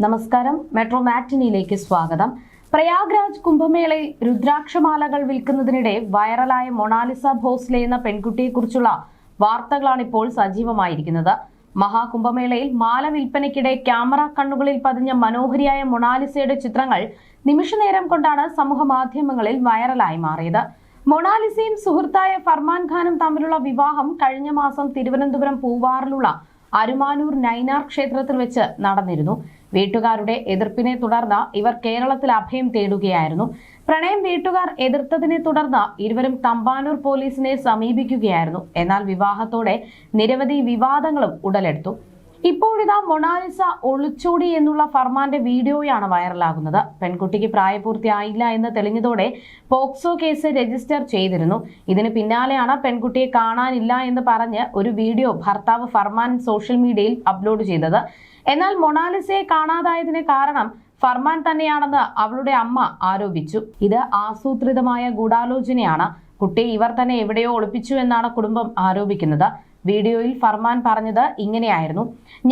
നമസ്കാരം. മെട്രോ മാറ്റിനിയിലേക്ക് സ്വാഗതം. പ്രയാഗ്രാജ് കുംഭമേളയിൽ രുദ്രാക്ഷമാലകൾ വിൽക്കുന്നതിനിടെ വൈറലായ മൊണാലിസ ഭോസ്ലെ എന്ന പെൺകുട്ടിയെക്കുറിച്ചുള്ള വാർത്തകളാണ് ഇപ്പോൾ സജീവമായിരിക്കുന്നത്. മഹാകുംഭമേളയിൽ മാല വിൽപ്പനയ്ക്കിടെ ക്യാമറ കണ്ണുകളിൽ പതിഞ്ഞ മനോഹരിയായ മൊണാലിസയുടെ ചിത്രങ്ങൾ നിമിഷനേരം കൊണ്ടാണ് സമൂഹ മാധ്യമങ്ങളിൽ വൈറലായി മാറിയത്. മൊണാലിസയും സുഹൃത്തായ ഫർമാൻ ഖാനും തമ്മിലുള്ള വിവാഹം കഴിഞ്ഞ മാസം തിരുവനന്തപുരം പൂവാറിലുള്ള അരുമാനൂർ നൈനാർ ക്ഷേത്രത്തിൽ വെച്ച് നടന്നിരുന്നു. വീട്ടുകാരുടെ എതിർപ്പിനെ തുടർന്ന് ഇവർ കേരളത്തിൽ അഭയം തേടുകയായിരുന്നു. പ്രണയം വീട്ടുകാർ എതിർത്തതിനെ തുടർന്ന് ഇരുവരും തമ്പാനൂർ പോലീസിനെ സമീപിക്കുകയായിരുന്നു. എന്നാൽ വിവാഹത്തോടെ നിരവധി വിവാദങ്ങളും ഉടലെടുത്തു. ഇപ്പോഴിതാ മൊണാലിസ ഒളിച്ചോടി എന്നുള്ള ഫർമാന്റെ വീഡിയോയാണ് വൈറലാകുന്നത്. പെൺകുട്ടിക്ക് പ്രായപൂർത്തിയായില്ല എന്ന് തെളിഞ്ഞതോടെ പോക്സോ കേസ് രജിസ്റ്റർ ചെയ്തിരുന്നു. ഇതിന് പിന്നാലെയാണ് പെൺകുട്ടിയെ കാണാനില്ല എന്ന് പറഞ്ഞ് ഒരു വീഡിയോ ഭർത്താവ് ഫർമാൻ സോഷ്യൽ മീഡിയയിൽ അപ്ലോഡ് ചെയ്തത്. എന്നാൽ മൊണാലിസയെ കാണാതായതിന് കാരണം ഫർമാൻ തന്നെയാണെന്ന് അവളുടെ അമ്മ ആരോപിച്ചു. ഇത് ആസൂത്രിതമായ ഗൂഢാലോചനയാണ്. കുട്ടിയെ ഇവർ തന്നെ എവിടെയോ ഒളിപ്പിച്ചു എന്നാണ് കുടുംബം ആരോപിക്കുന്നത്. വീഡിയോയിൽ ഫർമാൻ പറഞ്ഞത് ഇങ്ങനെയായിരുന്നു: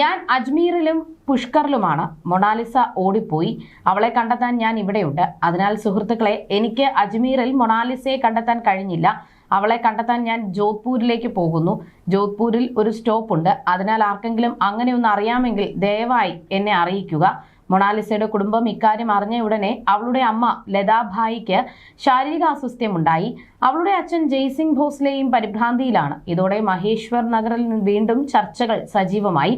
ഞാൻ അജ്മീറിലും പുഷ്കറിലുമാണ്. മൊണാലിസ ഓടിപ്പോയി. അവളെ കണ്ടെത്താൻ ഞാൻ ഇവിടെയുണ്ട്. അതിനാൽ സുഹൃത്തുക്കളെ, എനിക്ക് അജ്മീറിൽ മൊണാലിസയെ കണ്ടെത്താൻ കഴിഞ്ഞില്ല. അവളെ കണ്ടെത്താൻ ഞാൻ ജോധ്പൂരിലേക്ക് പോകുന്നു. ജോധ്പൂരിൽ ഒരു സ്റ്റോപ്പ് ഉണ്ട്. അതിനാൽ ആർക്കെങ്കിലും അങ്ങനെ ഒന്ന് അറിയാമെങ്കിൽ ദയവായി എന്നെ അറിയിക്കുക. മൊണാലിസയുടെ കുടുംബം ഇക്കാര്യം അറിഞ്ഞ ഉടനെ അവളുടെ അമ്മ ലതാഭായിക്ക് ശാരീരിക അസ്വസ്ഥ്യമുണ്ടായി. അവളുടെ അച്ഛൻ ജയ്സിംഗ് ഭോസ്ലെയും പരിഭ്രാന്തിയിലാണ്. ഇതോടെ മഹേശ്വർ നഗറിൽ വീണ്ടും ചർച്ചകൾ സജീവമായി.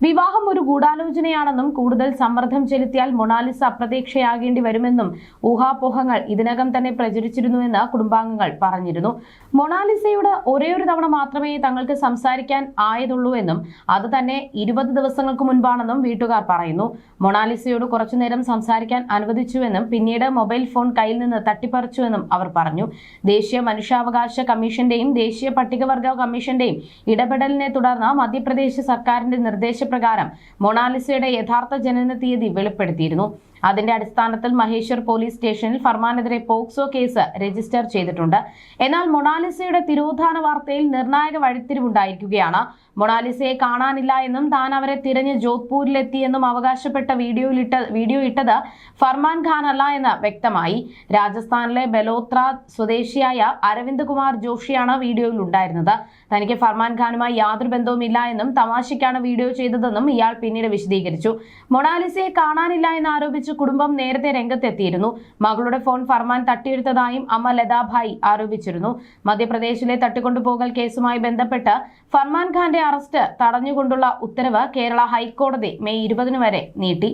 വിവാഹം ഒരു ഗൂഢാലോചനയാണെന്നും കൂടുതൽ സമ്മർദ്ദം ചെലുത്തിയാൽ മൊണാലിസ അപ്രതീക്ഷയാകേണ്ടി വരുമെന്നും ഊഹാപോഹങ്ങൾ ഇതിനകം തന്നെ പ്രചരിച്ചിരുന്നുവെന്ന് കുടുംബാംഗങ്ങൾ പറഞ്ഞിരുന്നു. മൊണാലിസയോട് ഒരേയൊരു തവണ മാത്രമേ തങ്ങൾക്ക് സംസാരിക്കാൻ ആയതുള്ളൂ എന്നും അത് തന്നെ 20 ദിവസങ്ങൾക്ക് മുൻപാണെന്നും വീട്ടുകാർ പറയുന്നു. മൊണാലിസയോട് കുറച്ചുനേരം സംസാരിക്കാൻ അനുവദിച്ചുവെന്നും പിന്നീട് മൊബൈൽ ഫോൺ കയ്യിൽ നിന്ന് തട്ടിപ്പറിച്ചുവെന്നും അവർ പറഞ്ഞു. ദേശീയ മനുഷ്യാവകാശ കമ്മീഷന്റെയും ദേശീയ പട്ടികവർഗ കമ്മീഷന്റെയും ഇടപെടലിനെ തുടർന്ന് മധ്യപ്രദേശ് സർക്കാരിന്റെ നിർദ്ദേശപ്രകാരം മൊണാലിസയുടെ യഥാർത്ഥ ജനന തീയതി വെളിപ്പെടുത്തിയിരുന്നു. അതിന്റെ അടിസ്ഥാനത്തിൽ മഹേശ്വർ പോലീസ് സ്റ്റേഷനിൽ ഫർമാനെതിരെ പോക്സോ കേസ് രജിസ്റ്റർ ചെയ്തിട്ടുണ്ട്. എന്നാൽ മൊണാലിസയുടെ തിരോധാന വാർത്തയിൽ നിർണായക വഴിത്തിരിവുണ്ടായിരിക്കുകയാണ്. മൊണാലിസയെ കാണാനില്ല എന്നും താൻ അവരെ തിരഞ്ഞ് ജോധ്പൂരിലെത്തിയെന്നും അവകാശപ്പെട്ട വീഡിയോ ഇട്ടത് ഫർമാൻ ഖാൻ അല്ല എന്ന് വ്യക്തമായി. രാജസ്ഥാനിലെ ബലോത്ര സ്വദേശിയായ അരവിന്ദ് കുമാർ ജോഷിയാണ് വീഡിയോയിൽ ഉണ്ടായിരുന്നത്. തനിക്ക് ഫർമാൻ ഖാനുമായി യാതൊരു ബന്ധവുമില്ല എന്നും തമാശയ്ക്കാണ് വീഡിയോ ചെയ്തതെന്നും ഇയാൾ പിന്നീട് വിശദീകരിച്ചു. മൊണാലിസയെ കാണാനില്ല എന്ന് ആരോപിച്ച് കുടുംബം നേരത്തെ രംഗത്തെത്തിയിരുന്നു. മകളുടെ ഫോൺ ഫർമാൻ തട്ടിയെടുത്തതായും അമ്മ ലതാഭായി ആരോപിച്ചിരുന്നു. മധ്യപ്രദേശിലെ തട്ടിക്കൊണ്ടുപോകൽ കേസുമായി ബന്ധപ്പെട്ട് ഫർമാൻ ഖാന്റെ അറസ്റ്റ് തടഞ്ഞുകൊണ്ടുള്ള ഉത്തരവ് കേരള ഹൈക്കോടതി മെയ് 20 വരെ നീട്ടി.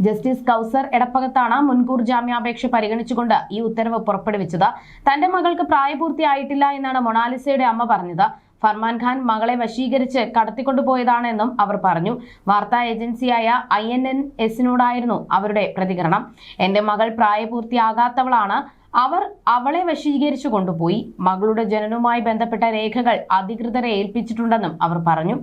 ജസ്റ്റിസ് കൗസർ എടപ്പകത്താണ് മുൻകൂർ ജാമ്യാപേക്ഷ പരിഗണിച്ചുകൊണ്ട് ഈ ഉത്തരവ് പുറപ്പെടുവിച്ചത്. തന്റെ മകൾക്ക് പ്രായപൂർത്തിയായിട്ടില്ല എന്നാണ് മൊണാലിസയുടെ അമ്മ പറഞ്ഞത്. ഫർമാൻ ഖാൻ മകളെ വശീകരിച്ച് കടത്തിക്കൊണ്ടുപോയതാണെന്നും അവർ പറഞ്ഞു. വാർത്താ ഏജൻസിയായ INNS-നോടായിരുന്നു അവരുടെ പ്രതികരണം. എന്റെ മകൾ പ്രായപൂർത്തിയാകാത്തവളാണ്. അവർ അവളെ വശീകരിച്ചു കൊണ്ടുപോയി. മകളുടെ ജനനവുമായി ബന്ധപ്പെട്ട രേഖകൾ അധികൃതരെ ഏൽപ്പിച്ചിട്ടുണ്ടെന്നും അവർ പറഞ്ഞു.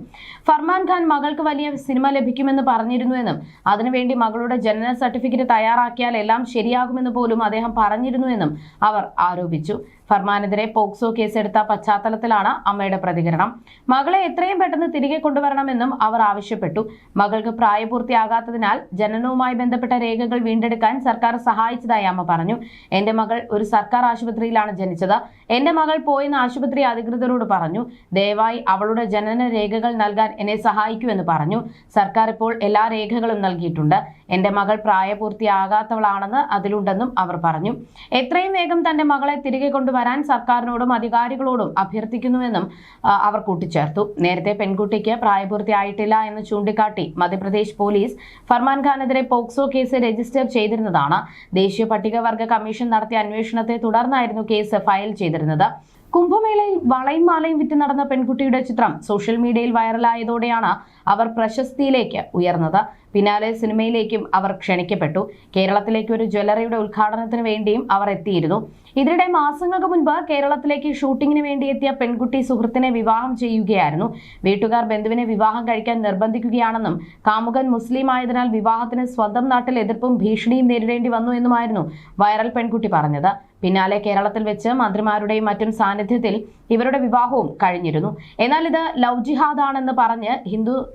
ഫർമാൻ ഖാൻ മകൾക്ക് വലിയ സിനിമ ലഭിക്കുമെന്ന് പറഞ്ഞിരുന്നുവെന്നും അതിനുവേണ്ടി മകളുടെ ജനന സർട്ടിഫിക്കറ്റ് തയ്യാറാക്കിയാൽ എല്ലാം ശരിയാകുമെന്ന് പോലും അദ്ദേഹം പറഞ്ഞിരുന്നുവെന്നും അവർ ആരോപിച്ചു. ഫർമാനെതിരെ പോക്സോ കേസെടുത്ത പശ്ചാത്തലത്തിലാണ് അമ്മയുടെ പ്രതികരണം. മകളെ എത്രയും പെട്ടെന്ന് തിരികെ കൊണ്ടുവരണമെന്നും അവർ ആവശ്യപ്പെട്ടു. മകൾക്ക് പ്രായപൂർത്തിയാകാത്തതിനാൽ ജനനവുമായി ബന്ധപ്പെട്ട രേഖകൾ വീണ്ടെടുക്കാൻ സർക്കാർ സഹായിച്ചതായി അമ്മ പറഞ്ഞു. എന്റെ മകൾ ഒരു സർക്കാർ ആശുപത്രിയിലാണ് ജനിച്ചത്. എന്റെ മകൾ പോയെന്ന് ആശുപത്രി അധികൃതരോട് പറഞ്ഞു. ദയവായി അവളുടെ ജനന രേഖകൾ നൽകാൻ എന്നെ സഹായിക്കൂ എന്ന് പറഞ്ഞു. സർക്കാർ ഇപ്പോൾ എല്ലാ രേഖകളും നൽകിയിട്ടുണ്ട്. എന്റെ മകൾ പ്രായപൂർത്തിയാകാത്തവളാണെന്ന് അതിലുണ്ടെന്നും അവർ പറഞ്ഞു. എത്രയും വേഗം തന്റെ മകളെ തിരികെ കൊണ്ടുവരാൻ സർക്കാരിനോടും അധികാരികളോടും അഭ്യർത്ഥിക്കുന്നുവെന്നും അവർ കൂട്ടിച്ചേർത്തു. നേരത്തെ പെൺകുട്ടിക്ക് പ്രായപൂർത്തിയായിട്ടില്ല എന്ന് ചൂണ്ടിക്കാട്ടി Madhya Pradesh police ഫർമാൻ ഖാനെതിരെ POCSO case register ചെയ്തിരുന്നതാണ്. ദേശീയ പട്ടികവർഗ കമ്മീഷൻ നടത്തിയ അന്വേഷണത്തെ തുടർന്നായിരുന്നു കേസ് ഫയൽ ചെയ്തിരുന്നത്. കുംഭമേളയിൽ വളയും മാലയും വിറ്റ് നടന്ന പെൺകുട്ടിയുടെ ചിത്രം സോഷ്യൽ മീഡിയയിൽ വൈറലായതോടെയാണ് അവർ പ്രശസ്തിയിലേക്ക് ഉയർന്നത്. പിന്നാലെ സിനിമയിലേക്കും അവർ ക്ഷണിക്കപ്പെട്ടു. കേരളത്തിലേക്ക് ഒരു ജ്വല്ലറിയുടെ ഉദ്ഘാടനത്തിന് വേണ്ടിയും അവർ എത്തിയിരുന്നു. ഇതിനിടെ മാസങ്ങൾക്ക് മുൻപ് കേരളത്തിലേക്ക് ഷൂട്ടിങ്ങിന് വേണ്ടി എത്തിയ പെൺകുട്ടി സുഹൃത്തിനെ വിവാഹം ചെയ്യുകയായിരുന്നു. വീട്ടുകാർ ബന്ധുവിനെ വിവാഹം കഴിക്കാൻ നിർബന്ധിക്കുകയാണെന്നും കാമുകൻ മുസ്ലിം ആയതിനാൽ വിവാഹത്തിന് സ്വന്തം നാട്ടിൽ എതിർപ്പും ഭീഷണിയും നേരിടേണ്ടി വന്നു എന്നുമായിരുന്നു വൈറൽ പെൺകുട്ടി പറഞ്ഞത്. പിന്നാലെ കേരളത്തിൽ വെച്ച് മന്ത്രിമാരുടെയും മറ്റും സാന്നിധ്യത്തിൽ ഇവരുടെ വിവാഹവും കഴിഞ്ഞിരുന്നു. എന്നാൽ ഇത് ലവ് ജിഹാദാണെന്ന് പറഞ്ഞ്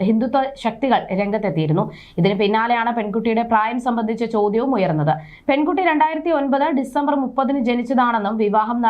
ഹിന്ദുത്വ ശക്തികൾ രംഗത്തെത്തിയിരുന്നു. ഇതിന് പിന്നാലെയാണ് പെൺകുട്ടിയുടെ പ്രായം സംബന്ധിച്ച ചോദ്യവും ഉയർന്നത്. പെൺകുട്ടി 2009 ഡിസംബർ 30 ജനിച്ചതാണെന്നും വിവാഹം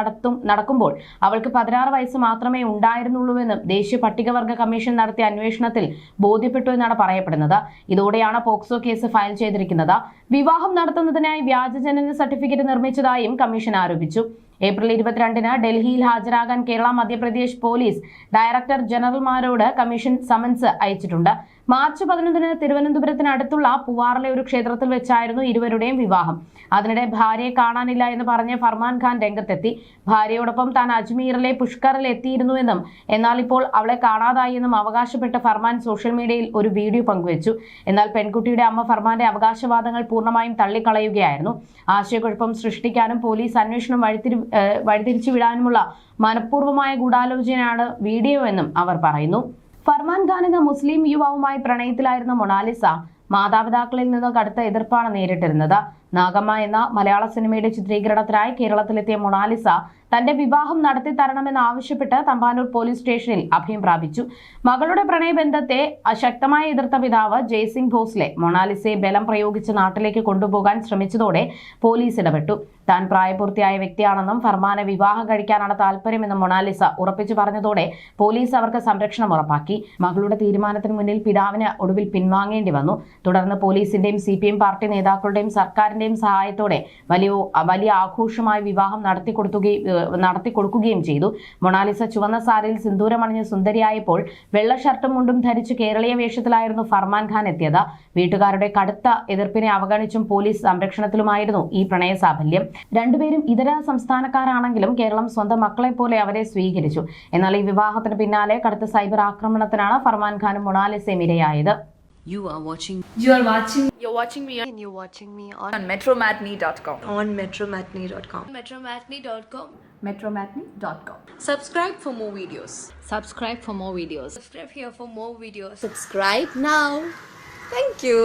നടക്കുമ്പോൾ അവൾക്ക് 16 വയസ്സ് മാത്രമേ ഉണ്ടായിരുന്നുള്ളൂവെന്നും ദേശീയ പട്ടികവർഗ കമ്മീഷൻ നടത്തിയ അന്വേഷണത്തിൽ ബോധ്യപ്പെട്ടു എന്നാണ് പറയപ്പെടുന്നത്. ഇതോടെയാണ് പോക്സോ കേസ് ഫയൽ ചെയ്തിരിക്കുന്നത്. വിവാഹം നടത്തുന്നതിനായി വ്യാജ ജനന സർട്ടിഫിക്കറ്റ് നിർമ്മിച്ചതായും കമ്മീഷൻ ആരോപിച്ചു. ഏപ്രിൽ 22 ഡൽഹിയിൽ ഹാജരാകാൻ Kerala Madhya Pradesh police director ജനറൽമാരോട് commission summons അയച്ചിട്ടുണ്ട്. മാർച്ച് 11 തിരുവനന്തപുരത്തിനടുത്തുള്ള പൂവാറിലെ ഒരു ക്ഷേത്രത്തിൽ വെച്ചായിരുന്നു ഇരുവരുടെയും വിവാഹം. അതിനിടെ ഭാര്യയെ കാണാനില്ല എന്ന് പറഞ്ഞ് ഫർമാൻ ഖാൻ രംഗത്തെത്തി. ഭാര്യയോടൊപ്പം താൻ അജ്മീറിലെ പുഷ്കറിൽ എത്തിയിരുന്നുവെന്നും എന്നാൽ ഇപ്പോൾ അവളെ കാണാതായി എന്നും അവകാശപ്പെട്ട ഫർമാൻ സോഷ്യൽ മീഡിയയിൽ ഒരു വീഡിയോ പങ്കുവച്ചു. എന്നാൽ പെൺകുട്ടിയുടെ അമ്മ ഫർമാന്റെ അവകാശവാദങ്ങൾ പൂർണ്ണമായും തള്ളിക്കളയുകയായിരുന്നു. ആശയക്കുഴപ്പം സൃഷ്ടിക്കാനും പോലീസ് അന്വേഷണം വഴിതിരിച്ചു വിടാനുമുള്ള മനഃപൂർവ്വമായ ഗൂഢാലോചനയാണ് വീഡിയോ എന്നും അവർ പറയുന്നു. ഫർമാൻ ഖാൻ എന്ന മുസ്ലിം യുവാവുമായി പ്രണയത്തിലായിരുന്ന മൊണാലിസ മാതാപിതാക്കളിൽ നിന്ന് കടുത്ത എതിർപ്പാണ് നേരിട്ടിരുന്നത്. നാഗമ്മ എന്ന മലയാള സിനിമയുടെ ചിത്രീകരണത്തിനായി കേരളത്തിലെത്തിയ മൊണാലിസ തന്റെ വിവാഹം നടത്തി തരണമെന്ന് ആവശ്യപ്പെട്ട് തമ്പാനൂർ പോലീസ് സ്റ്റേഷനിൽ അഭയം പ്രാപിച്ചു. മകളുടെ പ്രണയബന്ധത്തെ ശക്തമായി എതിർത്ത പിതാവ് ജയ്സിംഗ് ഭോസ്ലെ മൊണാലിസയെ ബലം പ്രയോഗിച്ച് നാട്ടിലേക്ക് കൊണ്ടുപോകാൻ ശ്രമിച്ചതോടെ പോലീസ് ഇടപെട്ടു. താൻ പ്രായപൂർത്തിയായ വ്യക്തിയാണെന്നും ഫർമാനെ വിവാഹം കഴിക്കാനാണ് താല്പര്യമെന്നും മൊണാലിസ ഉറപ്പിച്ചു പറഞ്ഞതോടെ പോലീസ് അവർക്ക് സംരക്ഷണം ഉറപ്പാക്കി. മകളുടെ തീരുമാനത്തിന് മുന്നിൽ പിതാവിന് ഒടുവിൽ പിൻവാങ്ങേണ്ടി വന്നു. തുടർന്ന് പോലീസിന്റെയും CPM പാർട്ടി നേതാക്കളുടെയും സർക്കാരിന്റെയും സഹായത്തോടെ വലിയ ആഘോഷമായി വിവാഹം നടത്തിക്കൊടുക്കുകയും ചെയ്തു. മൊണാലിസ ചുവന്ന സാരിയിൽ സിന്ദൂരമണിഞ്ഞ് സുന്ദരിയായപ്പോൾ വെള്ള ഷർട്ടും മുണ്ടും ധരിച്ച് കേരളീയ വേഷത്തിലായിരുന്നു ഫർമാൻ ഖാൻ എത്തിയത്. വീട്ടുകാരുടെ കടുത്ത എതിർപ്പിനെ അവഗണിച്ചും പോലീസ് സംരക്ഷണത്തിലുമായിരുന്നു ഈ പ്രണയ സാഫല്യം. രണ്ടുപേരും ഇതര സംസ്ഥാനക്കാരാണെങ്കിലും കേരളം സ്വന്തം മക്കളെ പോലെ അവരെ സ്വീകരിച്ചു. എന്നാൽ ഈ വിവാഹത്തിന് പിന്നാലെ കടുത്ത സൈബർ ആക്രമണത്തിനാണ് ഫർമാൻ ഖാനും മൊണാലിസയും ഇരയായത്. You're watching me and you're watching me on metromatney.com. on metromatney.com. metromatney.com. Subscribe for more videos. Subscribe for more videos. Subscribe here for more videos. Subscribe now. Thank you.